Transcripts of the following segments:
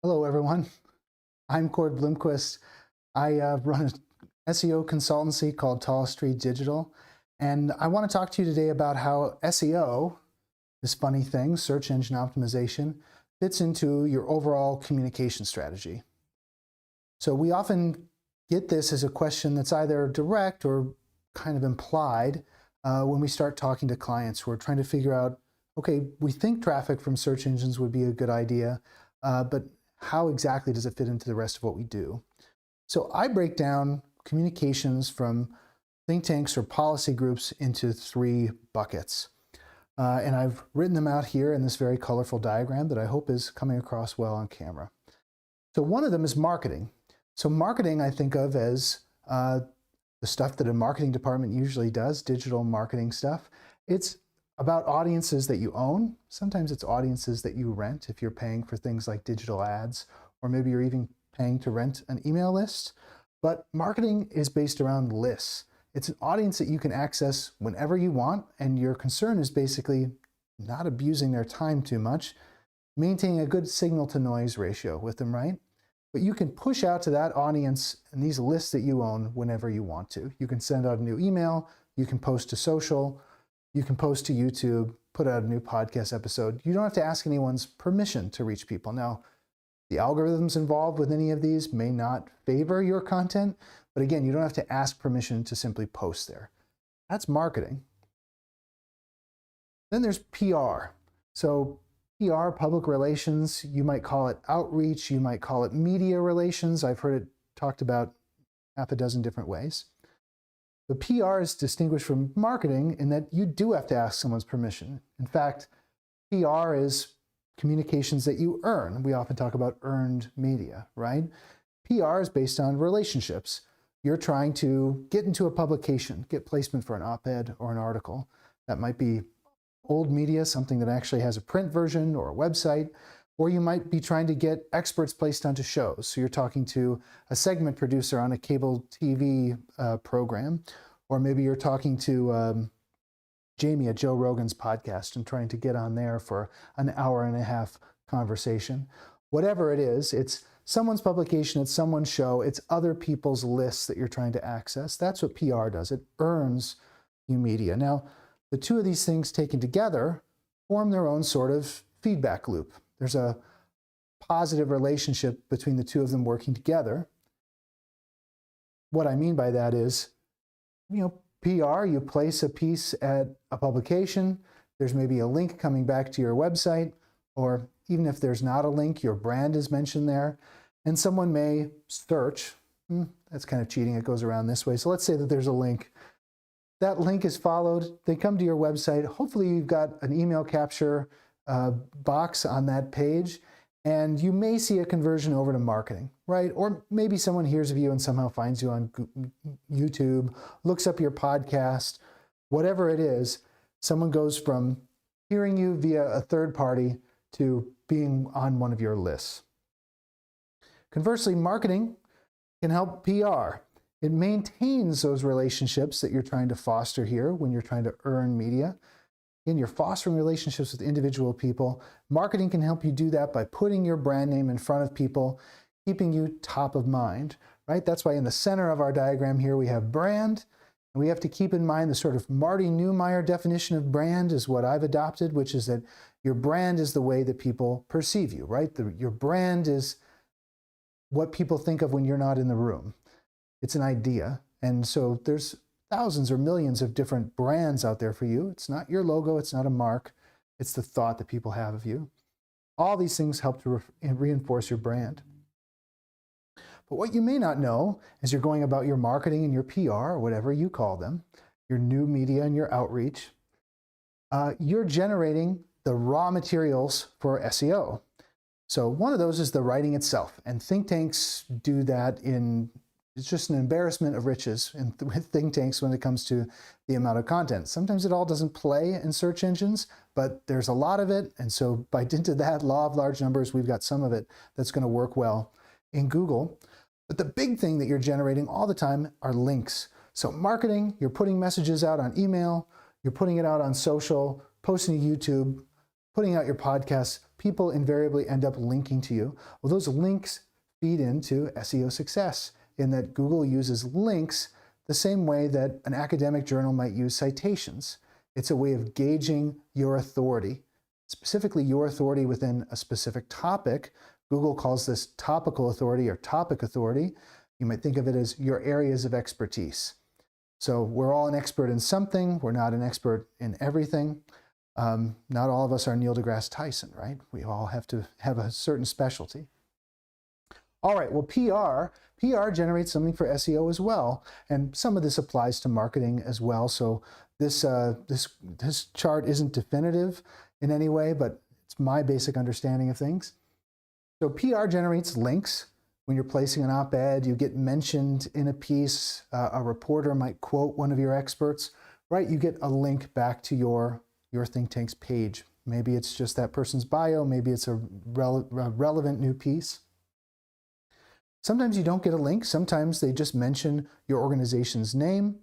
Hello, everyone. I'm Cord Bloomquist. I run an SEO consultancy called Tall Street Digital, and I want to talk to you today about how SEO, this funny thing, search engine optimization, fits into your overall communication strategy. So we often get this as a question that's either direct or kind of implied when we start talking to clients who are trying to figure out, okay, we think traffic from search engines would be a good idea, but how exactly does it fit into the rest of what we do? So I break down communications from think tanks or policy groups into three buckets. And I've written them out here in this very colorful diagram that I hope is coming across well on camera. So one of them is marketing. So marketing I think of as the stuff that a marketing department usually does, digital marketing stuff. It's about audiences that you own. Sometimes it's audiences that you rent if you're paying for things like digital ads, or maybe you're even paying to rent an email list. But marketing is based around lists. It's an audience that you can access whenever you want, and your concern is basically not abusing their time too much, maintaining a good signal to noise ratio with them, right? But you can push out to that audience and these lists that you own whenever you want to. You can send out a new email, you can post to social, you can post to YouTube, put out a new podcast episode. You don't have to ask anyone's permission to reach people. Now, the algorithms involved with any of these may not favor your content, but again, you don't have to ask permission to simply post there. That's marketing. Then there's PR. So PR, public relations, you might call it outreach, you might call it media relations. I've heard it talked about half a dozen different ways. The PR is distinguished from marketing in that you do have to ask someone's permission. In fact, PR is communications that you earn. We often talk about earned media, right? PR is based on relationships. You're trying to get into a publication, get placement for an op-ed or an article. That might be old media, something that actually has a print version or a website, or you might be trying to get experts placed onto shows. So you're talking to a segment producer on a cable TV program, or maybe you're talking to Jamie at Joe Rogan's podcast and trying to get on there for an hour and a half conversation. Whatever it is, it's someone's publication, it's someone's show, it's other people's lists that you're trying to access. That's what PR does. It earns you media. Now, the two of these things taken together form their own sort of feedback loop. There's a positive relationship between the two of them working together. What I mean by that is, PR, you place a piece at a publication, there's maybe a link coming back to your website, or even if there's not a link, your brand is mentioned there, and someone may search. That's kind of cheating, it goes around this way. So let's say that there's a link. That link is followed, they come to your website, hopefully you've got an email capture box on that page, and you may see a conversion over to marketing, right? Or maybe someone hears of you and somehow finds you on YouTube, looks up your podcast, whatever it is, someone goes from hearing you via a third party to being on one of your lists. Conversely, marketing can help PR. It maintains those relationships that you're trying to foster here when you're trying to earn media. Again, you're fostering relationships with individual people. Marketing can help you do that by putting your brand name in front of people, keeping you top of mind, right? That's why in the center of our diagram here we have brand, and we have to keep in mind the sort of Marty Neumeier definition of brand is what I've adopted, which is that your brand is the way that people perceive you, right? Your brand is what people think of when you're not in the room. It's an idea, and so there's thousands or millions of different brands out there for you. It's not your logo, it's not a mark, it's the thought that people have of you. All these things help to reinforce your brand. But what you may not know as you're going about your marketing and your PR, or whatever you call them, your new media and your outreach, you're generating the raw materials for SEO. So one of those is the writing itself, and think tanks do that it's just an embarrassment of riches with think tanks when it comes to the amount of content. Sometimes it all doesn't play in search engines, but there's a lot of it. And so by dint of that law of large numbers, we've got some of it that's going to work well in Google. But the big thing that you're generating all the time are links. So marketing, you're putting messages out on email, you're putting it out on social, posting to YouTube, putting out your podcasts, people invariably end up linking to you. Well, those links feed into SEO success in that Google uses links the same way that an academic journal might use citations. It's a way of gauging your authority, specifically your authority within a specific topic. Google calls this topical authority or topic authority. You might think of it as your areas of expertise. So we're all an expert in something. We're not an expert in everything. Not all of us are Neil deGrasse Tyson, right? We all have to have a certain specialty. All right, well, PR generates something for SEO as well. And some of this applies to marketing as well. So this chart isn't definitive in any way, but it's my basic understanding of things. So PR generates links. When you're placing an op-ed, you get mentioned in a piece, a reporter might quote one of your experts, right? You get a link back to your think tank's page. Maybe it's just that person's bio, maybe it's a relevant new piece. Sometimes you don't get a link, sometimes they just mention your organization's name.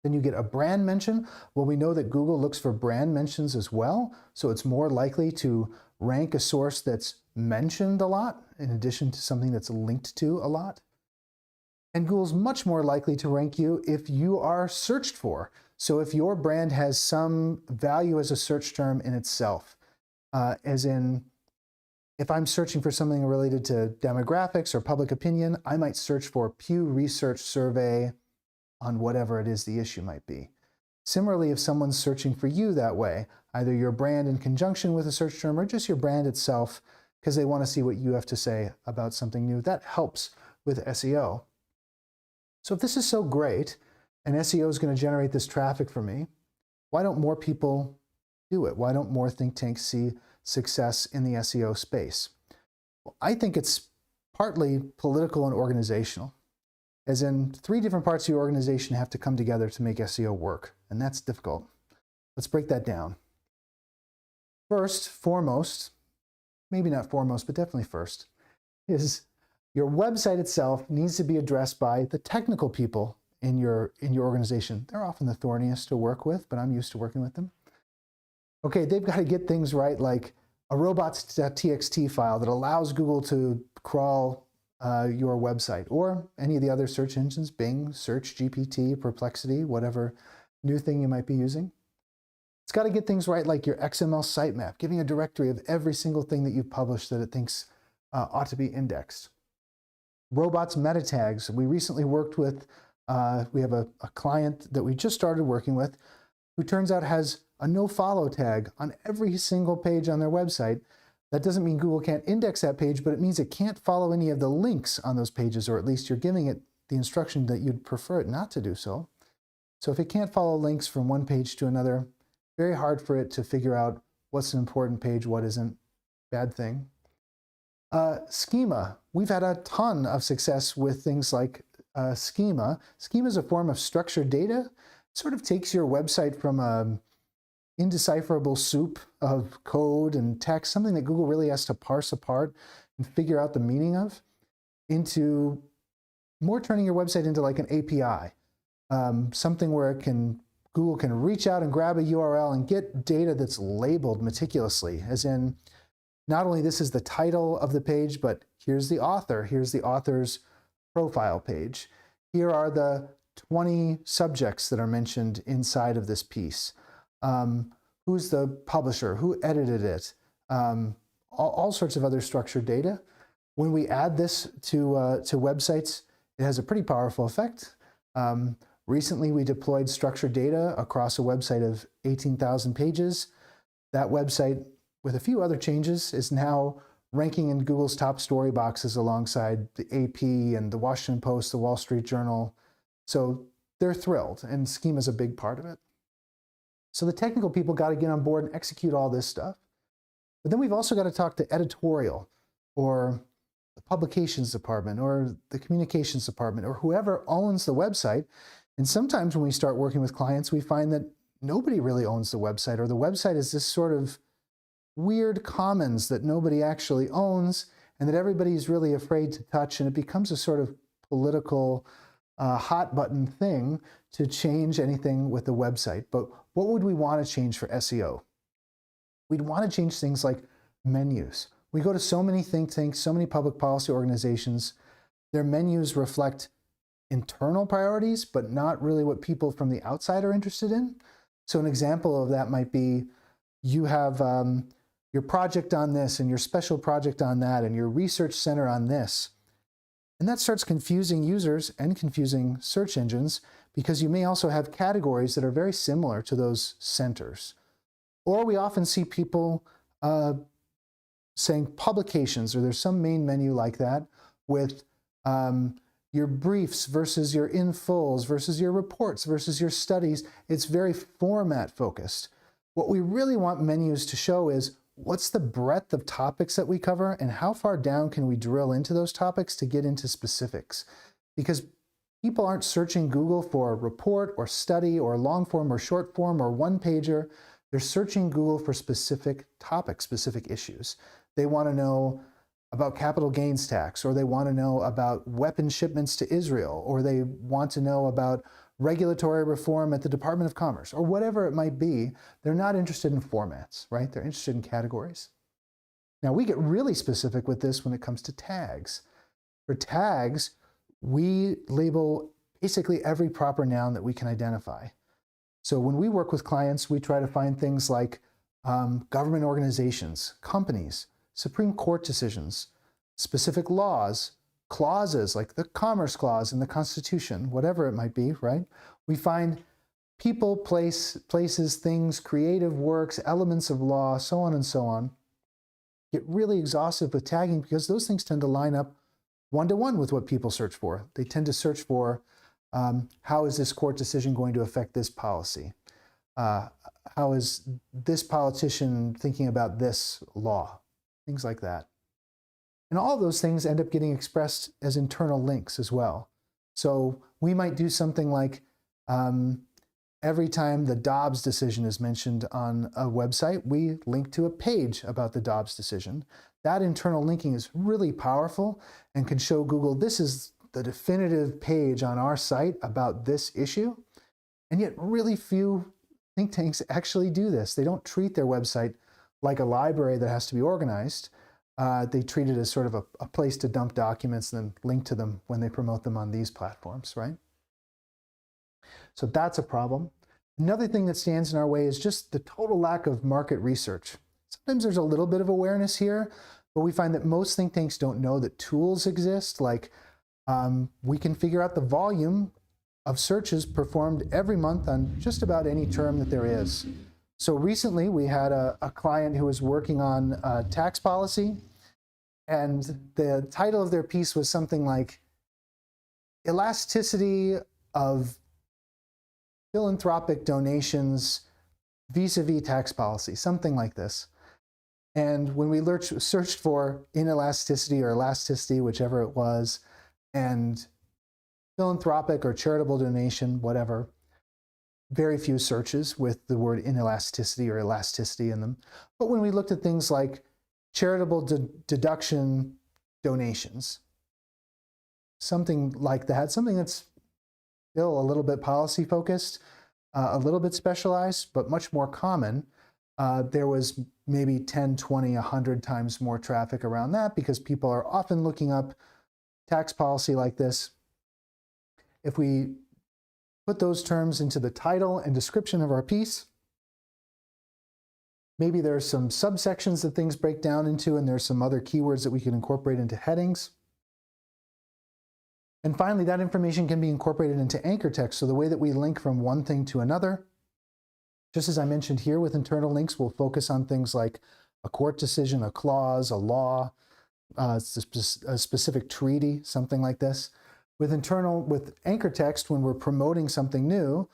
Then you get a brand mention. Well, we know that Google looks for brand mentions as well, so it's more likely to rank a source that's mentioned a lot in addition to something that's linked to a lot. And Google's much more likely to rank you if you are searched for. So if your brand has some value as a search term in itself, as in, if I'm searching for something related to demographics or public opinion, I might search for Pew Research Survey on whatever it is the issue might be. Similarly, if someone's searching for you that way, either your brand in conjunction with a search term or just your brand itself, because they want to see what you have to say about something new, that helps with SEO. So if this is so great, and SEO is going to generate this traffic for me, why don't more people do it? Why don't more think tanks see success in the SEO space? Well, I think it's partly political and organizational, as in 3 different parts of your organization have to come together to make SEO work, and that's difficult. Let's break that down. First, foremost, maybe not foremost, but definitely first, is your website itself needs to be addressed by the technical people in your organization. They're often the thorniest to work with, but I'm used to working with them. Okay, they've got to get things right, like a robots.txt file that allows Google to crawl your website, or any of the other search engines, Bing, Search, GPT, Perplexity, whatever new thing you might be using. It's got to get things right, like your XML sitemap, giving a directory of every single thing that you've published that it thinks ought to be indexed. Robots meta tags. We recently worked with, we have a client that we just started working with who turns out has a no-follow tag on every single page on their website. That doesn't mean Google can't index that page, but it means it can't follow any of the links on those pages, or at least you're giving it the instruction that you'd prefer it not to do so. So if it can't follow links from one page to another, very hard for it to figure out what's an important page, what isn't. Bad thing. Schema. We've had a ton of success with things like schema. Schema is a form of structured data. It sort of takes your website from a indecipherable soup of code and text, something that Google really has to parse apart and figure out the meaning of, into more turning your website into like an API, something where Google can reach out and grab a URL and get data that's labeled meticulously, as in, not only this is the title of the page, but here's the author, here's the author's profile page. Here are the 20 subjects that are mentioned inside of this piece. Who's the publisher? Who edited it? All sorts of other structured data. When we add this to websites, it has a pretty powerful effect. Recently, we deployed structured data across a website of 18,000 pages. That website, with a few other changes, is now ranking in Google's top story boxes alongside the AP and the Washington Post, the Wall Street Journal. So they're thrilled, and schema is a big part of it. So the technical people got to get on board and execute all this stuff. But then we've also got to talk to editorial, or the publications department, or the communications department, or whoever owns the website. And sometimes when we start working with clients, we find that nobody really owns the website, or the website is this sort of weird commons that nobody actually owns and that everybody's really afraid to touch, and it becomes a sort of political hot button thing to change anything with the website. But what would we want to change for SEO? We'd want to change things like menus. We go to so many think tanks, so many public policy organizations. Their menus reflect internal priorities, but not really what people from the outside are interested in. So an example of that might be you have your project on this and your special project on that and your research center on this. And that starts confusing users and confusing search engines because you may also have categories that are very similar to those centers. Or we often see people saying publications, or there's some main menu like that with your briefs versus your in fulls versus your reports versus your studies. It's very format focused. What we really want menus to show is what's the breadth of topics that we cover and how far down can we drill into those topics to get into specifics. Because people aren't searching Google for report or study or long form or short form or one pager. They're searching Google for specific topics, specific issues. They want to know about capital gains tax, or they want to know about weapon shipments to Israel, or they want to know about regulatory reform at the Department of Commerce, or whatever it might be. They're not interested in formats, right? They're interested in categories. Now, we get really specific with this when it comes to tags. For tags, we label basically every proper noun that we can identify. So when we work with clients, we try to find things like government organizations, companies, Supreme Court decisions, specific laws, clauses like the Commerce Clause in the Constitution, whatever it might be, right? We find people, places, things, creative works, elements of law, so on and so on. Get really exhaustive with tagging because those things tend to line up one-to-one with what people search for. They tend to search for how is this court decision going to affect this policy? How is this politician thinking about this law? Things like that. And all of those things end up getting expressed as internal links as well. So we might do something like every time the Dobbs decision is mentioned on a website, we link to a page about the Dobbs decision. That internal linking is really powerful and can show Google this is the definitive page on our site about this issue. And yet really few think tanks actually do this. They don't treat their website like a library that has to be organized. They treat it as sort of a place to dump documents and then link to them when they promote them on these platforms, right? So that's a problem. Another thing that stands in our way is just the total lack of market research. Sometimes there's a little bit of awareness here, but we find that most think tanks don't know that tools exist. Like we can figure out the volume of searches performed every month on just about any term that there is. So recently we had a client who was working on tax policy, and the title of their piece was something like Elasticity of Philanthropic Donations vis-a-vis tax policy, something like this. And when we searched for inelasticity or elasticity, whichever it was, and philanthropic or charitable donation, whatever, very few searches with the word inelasticity or elasticity in them. But when we looked at things like charitable deduction donations, something like that, something that's still a little bit policy focused, a little bit specialized, but much more common, there was maybe 10, 20, 100 times more traffic around that because people are often looking up tax policy like this. If we put those terms into the title and description of our piece, maybe there's some subsections that things break down into, and there's some other keywords that we can incorporate into headings. And finally, that information can be incorporated into anchor text. So the way that we link from one thing to another, just as I mentioned here with internal links, we'll focus on things like a court decision, a clause, a law, a specific treaty, something like this. With anchor text, when we're promoting something new,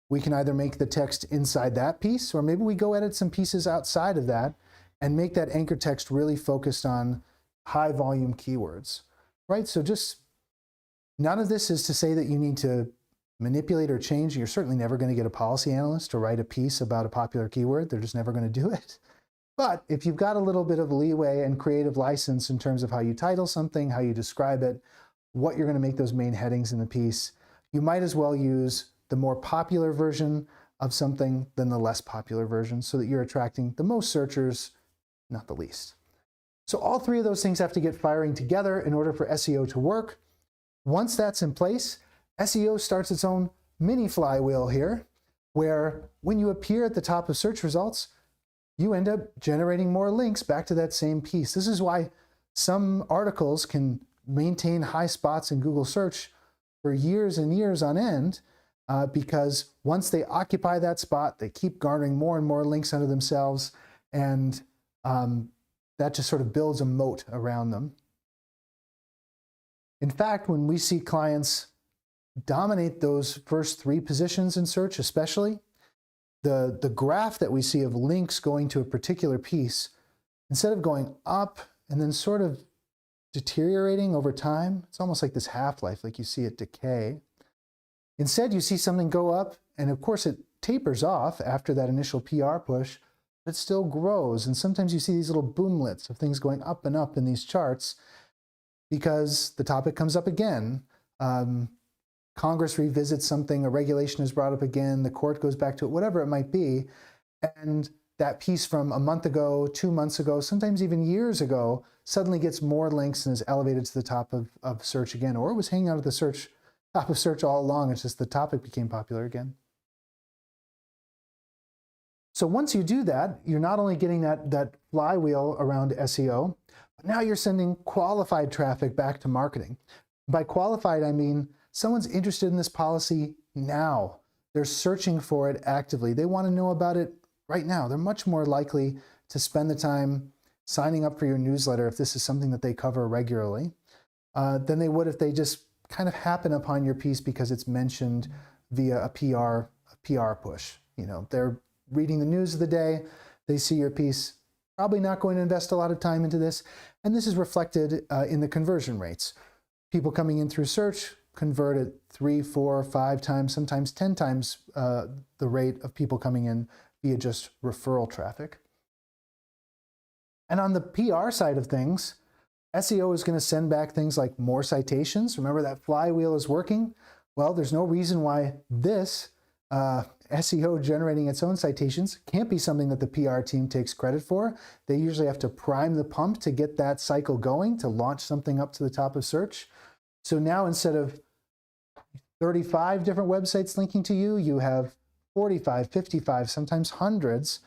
we can either make the text inside that piece, or maybe we go edit some pieces outside of that and make that anchor text really focused on high volume keywords, right? So just none of this is to say that you need to manipulate or change. You're certainly never going to get a policy analyst to write a piece about a popular keyword. They're just never going to do it. But if you've got a little bit of leeway and creative license in terms of how you title something, how you describe it, what you're going to make those main headings in the piece, you might as well use the more popular version of something than the less popular version so that you're attracting the most searchers, not the least. So all three of those things have to get firing together in order for SEO to work. Once that's in place, SEO starts its own mini flywheel here, where when you appear at the top of search results, you end up generating more links back to that same piece. This is why some articles can maintain high spots in Google search for years and years on end, because once they occupy that spot, they keep garnering more and more links unto themselves, and that just sort of builds a moat around them. In fact, when we see clients dominate those first three positions in search, especially, the graph that we see of links going to a particular piece, instead of going up and then sort of deteriorating over time, it's almost like this half-life, like you see it decay. Instead, you see something go up, and of course it tapers off after that initial PR push, but it still grows. And sometimes you see these little boomlets of things going up and up in these charts because the topic comes up again. Congress revisits something, a regulation is brought up again, the court goes back to it, whatever it might be, and that piece from a month ago, 2 months ago, sometimes even years ago, suddenly gets more links and is elevated to the top of search again, or it was hanging out at the top of search all along, it's just the topic became popular again. So once you do that, you're not only getting that flywheel around SEO, but now you're sending qualified traffic back to marketing. By qualified, I mean someone's interested in this policy now. They're searching for it actively. They want to know about it right now. They're much more likely to spend the time signing up for your newsletter if this is something that they cover regularly than they would if they just kind of happen upon your piece because it's mentioned via a PR push. You know, they're reading the news of the day, they see your piece, probably not going to invest a lot of time into this, and this is reflected in the conversion rates. People coming in through search convert at 3, 4, 5 times, sometimes 10 times the rate of people coming in via just referral traffic. And on the PR side of things, SEO is going to send back things like more citations. Remember, that flywheel is working. Well, there's no reason why this SEO generating its own citations can't be something that the PR team takes credit for. They usually have to prime the pump to get that cycle going, to launch something up to the top of search. So now instead of 35 different websites linking to you, you have 45, 55, sometimes hundreds.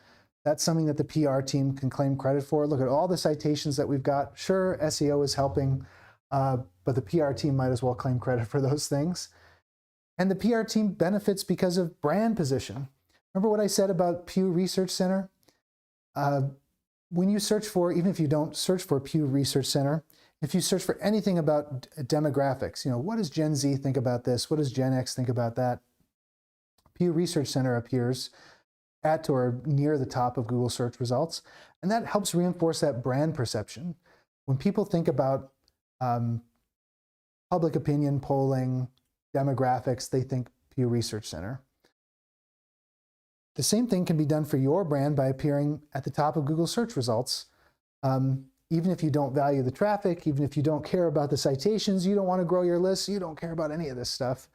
That's something that the PR team can claim credit for. Look at all the citations that we've got. Sure, SEO is helping, but the PR team might as well claim credit for those things. And the PR team benefits because of brand position. Remember what I said about Pew Research Center? When you search for, even if you don't search for Pew Research Center, if you search for anything about demographics, you know, what does Gen Z think about this? What does Gen X think about that? Pew Research Center appears at or near the top of Google search results, and that helps reinforce that brand perception. When people think about public opinion polling, demographics, they think Pew Research Center. The same thing can be done for your brand by appearing at the top of Google search results. Even if you don't value the traffic, even if you don't care about the citations, you don't want to grow your list, you don't care about any of this stuff.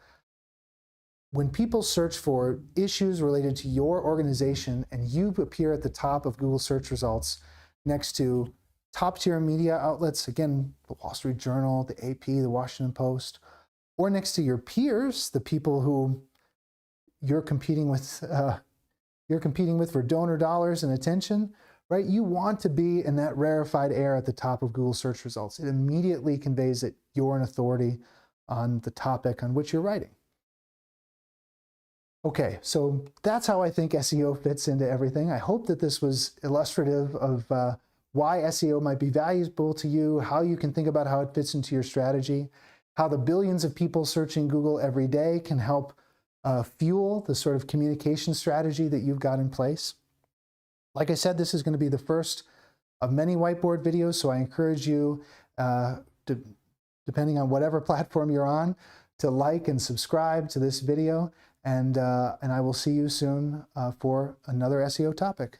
When people search for issues related to your organization and you appear at the top of Google search results next to top-tier media outlets, again, the Wall Street Journal, the AP, the Washington Post, or next to your peers, the people who you're competing with for donor dollars and attention, right? You want to be in that rarefied air at the top of Google search results. It immediately conveys that you're an authority on the topic on which you're writing. Okay, so that's how I think SEO fits into everything. I hope that this was illustrative of why SEO might be valuable to you, how you can think about how it fits into your strategy, how the billions of people searching Google every day can help fuel the sort of communication strategy that you've got in place. Like I said, this is going to be the first of many whiteboard videos, so I encourage you, depending on whatever platform you're on, to like and subscribe to this video, and I will see you soon for another SEO topic.